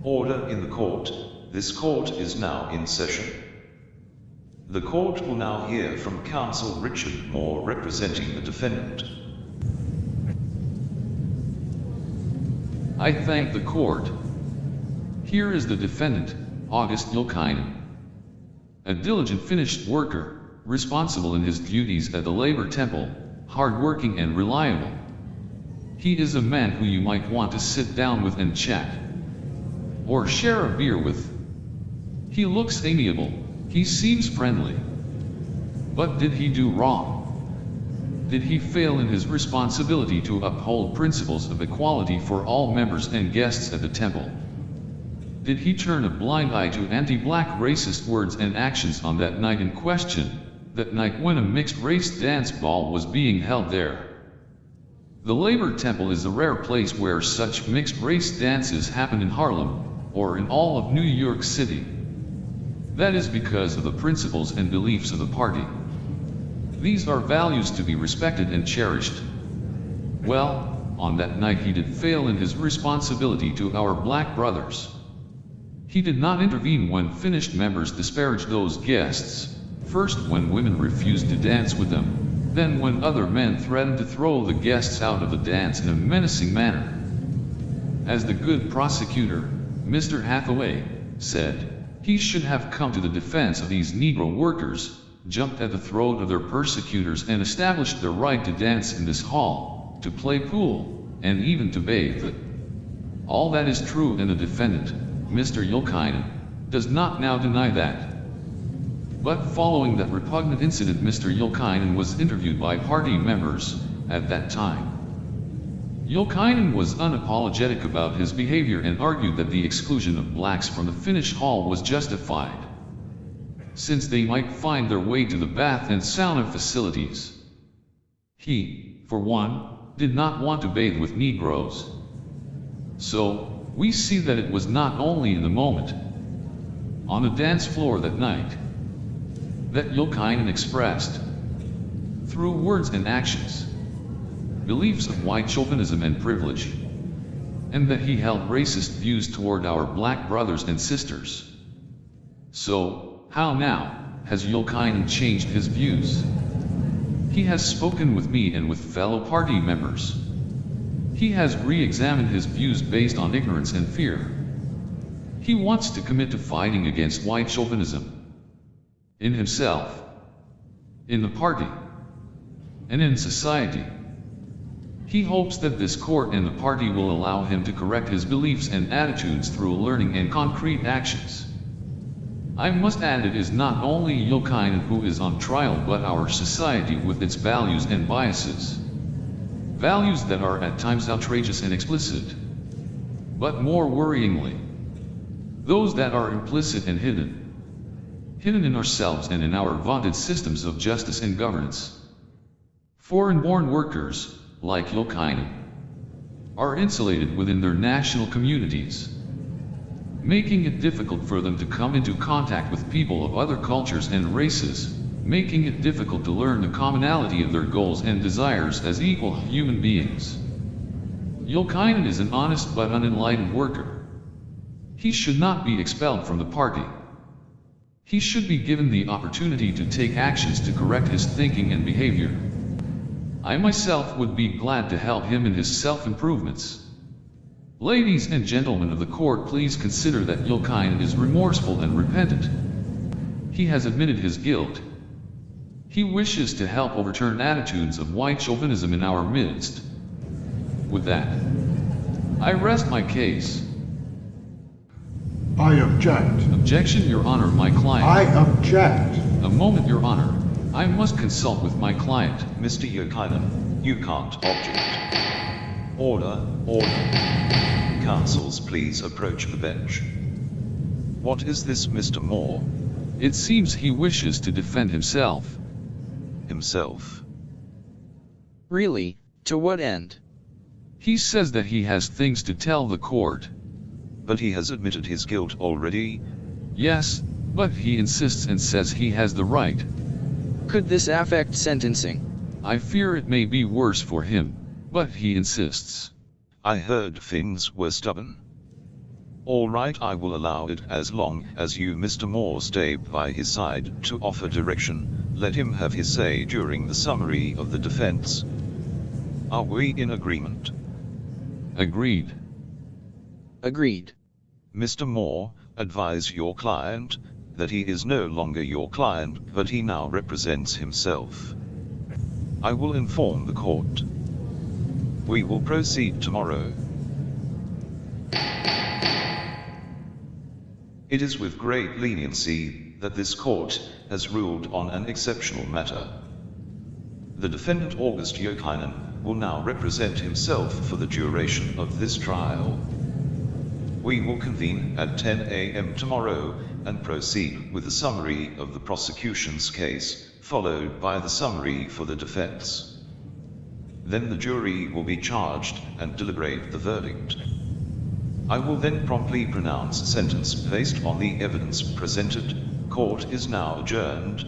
Order in the court. This court is now in session. The court will now hear from Counsel Richard Moore representing the defendant. I thank the court. Here is the defendant, August Yulkainen. A diligent finished worker, responsible in his duties at the labor temple, hardworking and reliable. He is a man who you might want to sit down with and chat, or share a beer with. He looks amiable, he seems friendly. But did he do wrong? Did he fail in his responsibility to uphold principles of equality for all members and guests at the temple? Did he turn a blind eye to anti-black racist words and actions on that night in question, that night when a mixed-race dance ball was being held there? The Labor Temple is a rare place where such mixed-race dances happen in Harlem, or in all of New York City. That is because of the principles and beliefs of the party. These are values to be respected and cherished. Well, on that night he did fail in his responsibility to our black brothers. He did not intervene when finished members disparaged those guests, first when women refused to dance with them, then when other men threatened to throw the guests out of the dance in a menacing manner. As the good prosecutor, Mr. Hathaway, said, he should have come to the defense of these Negro workers, jumped at the throat of their persecutors and established their right to dance in this hall, to play pool, and even to bathe. All that is true, and the defendant, Mr. Yulkainen, does not now deny that. But following that repugnant incident, Mr. Yulkainen was interviewed by party members at that time. Yulkainen was unapologetic about his behavior and argued that the exclusion of blacks from the finish hall was justified, since they might find their way to the bath and sauna facilities. He, for one, did not want to bathe with Negroes. So, we see that it was not only in the moment, on the dance floor that night, that Yulkainen expressed, through words and actions, beliefs of white chauvinism and privilege, and that he held racist views toward our black brothers and sisters. So, how now has Yulkainen changed his views? He has spoken with me and with fellow party members. He has re-examined his views based on ignorance and fear. He wants to commit to fighting against white chauvinism, in himself, in the party, and in society. He hopes that this court and the party will allow him to correct his beliefs and attitudes through learning and concrete actions. I must add, it is not only Yulkainen who is on trial, but our society with its values and biases. Values that are at times outrageous and explicit, but more worryingly, those that are implicit and hidden in ourselves and in our vaunted systems of justice and governance. Foreign-born workers, like Yulkainen, are insulated within their national communities, making it difficult for them to come into contact with people of other cultures and races, making it difficult to learn the commonality of their goals and desires as equal human beings. Yulkainen is an honest but unenlightened worker. He should not be expelled from the party. He should be given the opportunity to take actions to correct his thinking and behavior. I myself would be glad to help him in his self-improvements. Ladies and gentlemen of the court, please consider that Yulkainen is remorseful and repentant. He has admitted his guilt. He wishes to help overturn attitudes of white chauvinism in our midst. With that, I rest my case. I object. Objection, Your Honor, my client. I object. A moment, Your Honor. I must consult with my client. Mr. Yulkainen, you can't object. Order, order. Counsels, please approach the bench. What is this, Mr. Moore? It seems he wishes to defend himself. Himself? Really? To what end? He says that he has things to tell the court. But he has admitted his guilt already? Yes, but he insists and says he has the right. Could this affect sentencing? I fear it may be worse for him, but he insists. I heard things were stubborn. All right, I will allow it as long as you, Mr. Moore, stay by his side to offer direction. Let him have his say during the summary of the defense. Are we in agreement? Agreed. Agreed. Mr. Moore, advise your client that he is no longer your client, but he now represents himself. I will inform the court. We will proceed tomorrow. It is with great leniency that this court has ruled on an exceptional matter. The defendant August Jokinen will now represent himself for the duration of this trial. We will convene at 10 a.m. tomorrow and proceed with the summary of the prosecution's case, followed by the summary for the defense. Then the jury will be charged and deliberate the verdict. I will then promptly pronounce sentence based on the evidence presented. Court is now adjourned.